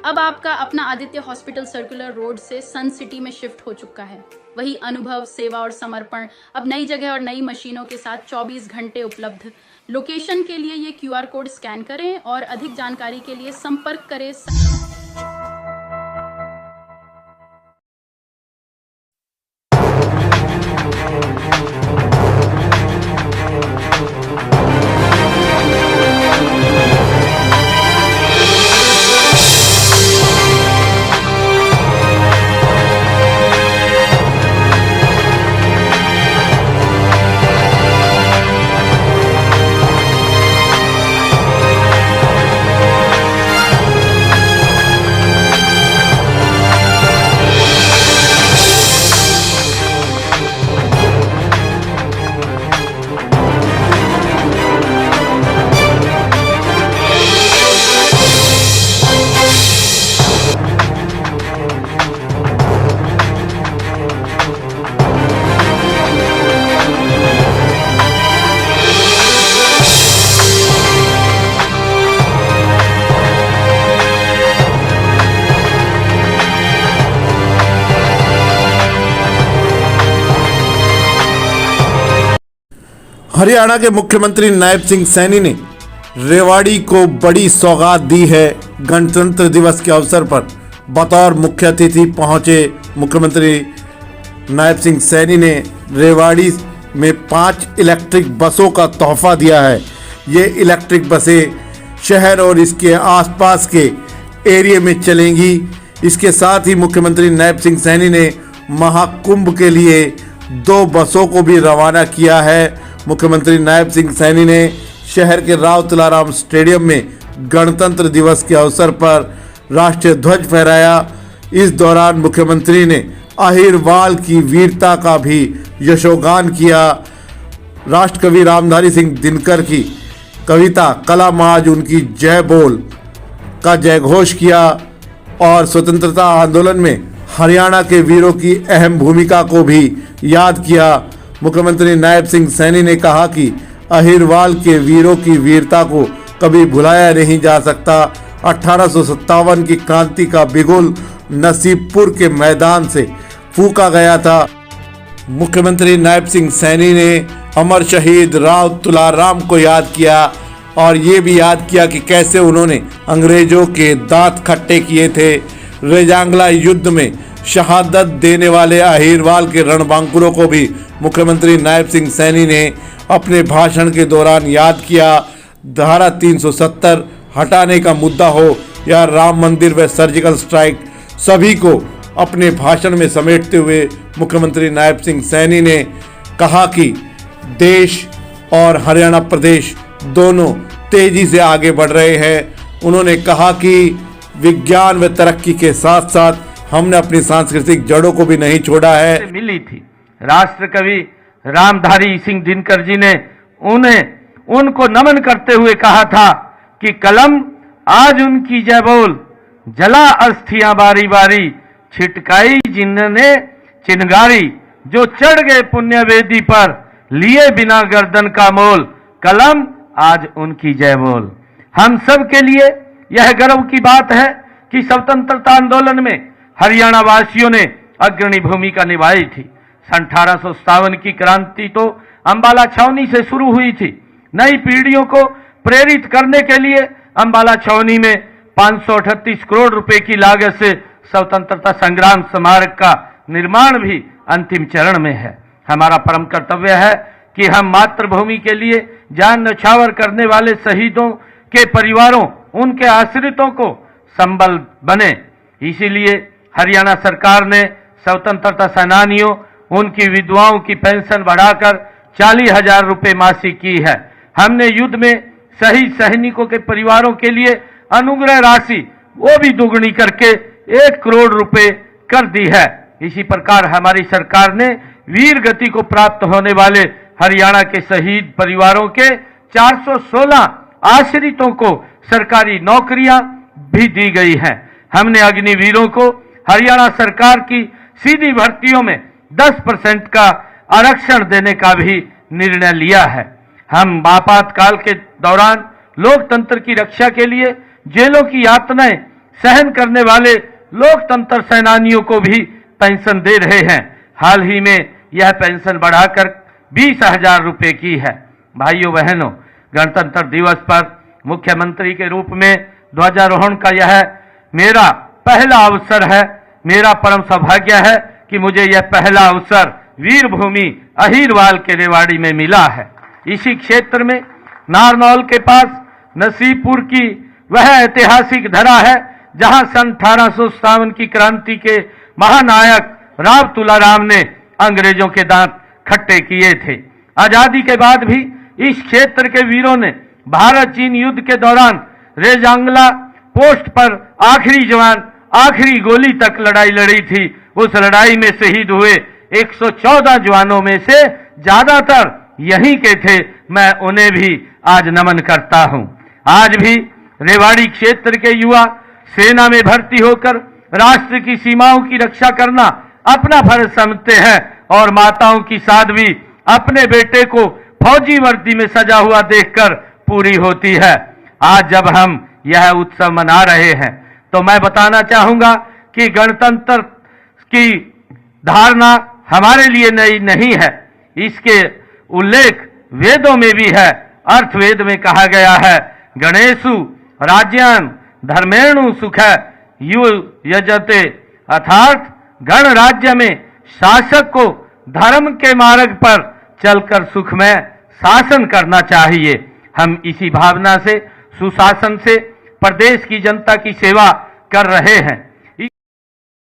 अब आपका अपना आदित्य हॉस्पिटल सर्कुलर रोड से सन सिटी में शिफ्ट हो चुका है। वही अनुभव, सेवा और समर्पण अब नई जगह और नई मशीनों के साथ 24 घंटे उपलब्ध। लोकेशन के लिए ये QR कोड स्कैन करें और अधिक जानकारी के लिए संपर्क करें। हरियाणा के मुख्यमंत्री नायब सिंह सैनी ने रेवाड़ी को बड़ी सौगात दी है। गणतंत्र दिवस के अवसर पर बतौर मुख्य अतिथि पहुंचे मुख्यमंत्री नायब सिंह सैनी ने रेवाड़ी में 5 इलेक्ट्रिक बसों का तोहफा दिया है। ये इलेक्ट्रिक बसें शहर और इसके आसपास के एरिया में चलेंगी। इसके साथ ही मुख्यमंत्री नायब सिंह सैनी ने महाकुंभ के लिए 2 बसों को भी रवाना किया है। मुख्यमंत्री नायब सिंह सैनी ने शहर के राव तुलाराम स्टेडियम में गणतंत्र दिवस के अवसर पर राष्ट्रीय ध्वज फहराया। इस दौरान मुख्यमंत्री ने अहिरवाल की वीरता का भी यशोगान किया। राष्ट्रकवि रामधारी सिंह दिनकर की कविता कलम आज उनकी जय बोल का जयघोष किया और स्वतंत्रता आंदोलन में हरियाणा के वीरों की अहम भूमिका को भी याद किया। मुख्यमंत्री नायब सिंह सैनी ने कहा कि अहिरवाल के वीरों की वीरता को कभी भुलाया नहीं जा सकता। 1857 की क्रांति का बिगुल नसीबपुर के मैदान से फूंका गया था। मुख्यमंत्री नायब सिंह सैनी ने अमर शहीद राव तुलाराम को याद किया और ये भी याद किया कि कैसे उन्होंने अंग्रेजों के दांत खट्टे किए थे। रेजांगला युद्ध में शहादत देने वाले अहिरवाल के रणबांकुरों को भी मुख्यमंत्री नायब सिंह सैनी ने अपने भाषण के दौरान याद किया। धारा 370 हटाने का मुद्दा हो या राम मंदिर व सर्जिकल स्ट्राइक, सभी को अपने भाषण में समेटते हुए मुख्यमंत्री नायब सिंह सैनी ने कहा कि देश और हरियाणा प्रदेश दोनों तेजी से आगे बढ़ रहे हैं। उन्होंने कहा कि विज्ञान व तरक्की के साथ साथ हमने अपनी सांस्कृतिक जड़ों को भी नहीं छोड़ा है। मिली थी राष्ट्रकवि रामधारी सिंह दिनकर जी ने उनको नमन करते हुए कहा था कि कलम आज उनकी जय बोल, जला अस्थियां बारी बारी, छिटकाई जिन्होंने चिनगारी, जो चढ़ गए पुण्य वेदी पर, लिए बिना गर्दन का मोल, कलम आज उनकी जय बोल। हम सब के लिए यह गर्व की बात है कि स्वतंत्रता आंदोलन में हरियाणा वासियों ने अग्रणी भूमिका निभाई थी। 1857 की क्रांति तो अंबाला छावनी से शुरू हुई थी। नई पीढ़ियों को प्रेरित करने के लिए अंबाला छावनी में 538 करोड़ रुपए की लागत से स्वतंत्रता संग्राम स्मारक का निर्माण भी अंतिम चरण में है। हमारा परम कर्तव्य है कि हम मातृभूमि के लिए जान न्यौछावर करने वाले शहीदों के परिवारों, उनके आश्रितों को संबल बने। इसीलिए हरियाणा सरकार ने स्वतंत्रता सेनानियों, उनकी विधवाओं की पेंशन बढ़ाकर 40,000 रुपए मासिक की है। हमने युद्ध में शहीद सैनिकों के परिवारों के लिए अनुग्रह राशि वो भी दुगनी करके 1 करोड़ रुपए कर दी है। इसी प्रकार हमारी सरकार ने वीर गति को प्राप्त होने वाले हरियाणा के शहीद परिवारों के 416 आश्रितों को सरकारी नौकरियां भी दी गई हैं। हमने अग्निवीरों को हरियाणा सरकार की सीधी भर्तियों में 10% का आरक्षण देने का भी निर्णय लिया है। हम आपातकाल के दौरान लोकतंत्र की रक्षा के लिए जेलों की यातनाएं सहन करने वाले लोकतंत्र सेनानियों को भी पेंशन दे रहे हैं। हाल ही में यह पेंशन बढ़ाकर 20,000 रुपए की है। भाइयों बहनों, गणतंत्र दिवस पर मुख्यमंत्री के रूप में ध्वजारोहण का यह मेरा पहला अवसर है। मेरा परम सौभाग्य है कि मुझे यह पहला अवसर वीरभूमि अहीरवाल के रेवाड़ी में मिला है। इसी क्षेत्र में नारनौल के पास नसीबपुर की वह ऐतिहासिक धरा है जहां सन 1857 की क्रांति के महानायक राव तुलाराम ने अंग्रेजों के दांत खट्टे किए थे। आजादी के बाद भी इस क्षेत्र के वीरों ने भारत चीन युद्ध के दौरान रेजांगला पोस्ट पर आखिरी जवान आखिरी गोली तक लड़ाई लड़ी थी। उस लड़ाई में शहीद हुए 114 जवानों में से ज्यादातर यहीं के थे। मैं उन्हें भी आज नमन करता हूं। आज भी रेवाड़ी क्षेत्र के युवा सेना में भर्ती होकर राष्ट्र की सीमाओं की रक्षा करना अपना फर्ज समझते हैं और माताओं की साध्वी अपने बेटे को फौजी वर्दी में सजा हुआ देखकर पूरी होती है। आज जब हम यह उत्सव मना रहे हैं तो मैं बताना चाहूंगा कि गणतंत्र की धारणा हमारे लिए नई नहीं है। इसके उल्लेख वेदों में भी है। अर्थवेद में कहा गया है, गणेशु राज्यान धर्मेणु सुख यु यजते, अर्थात गण राज्य में शासक को धर्म के मार्ग पर चलकर सुख में शासन करना चाहिए। हम इसी भावना से सुशासन से प्रदेश की जनता की सेवा कर रहे हैं।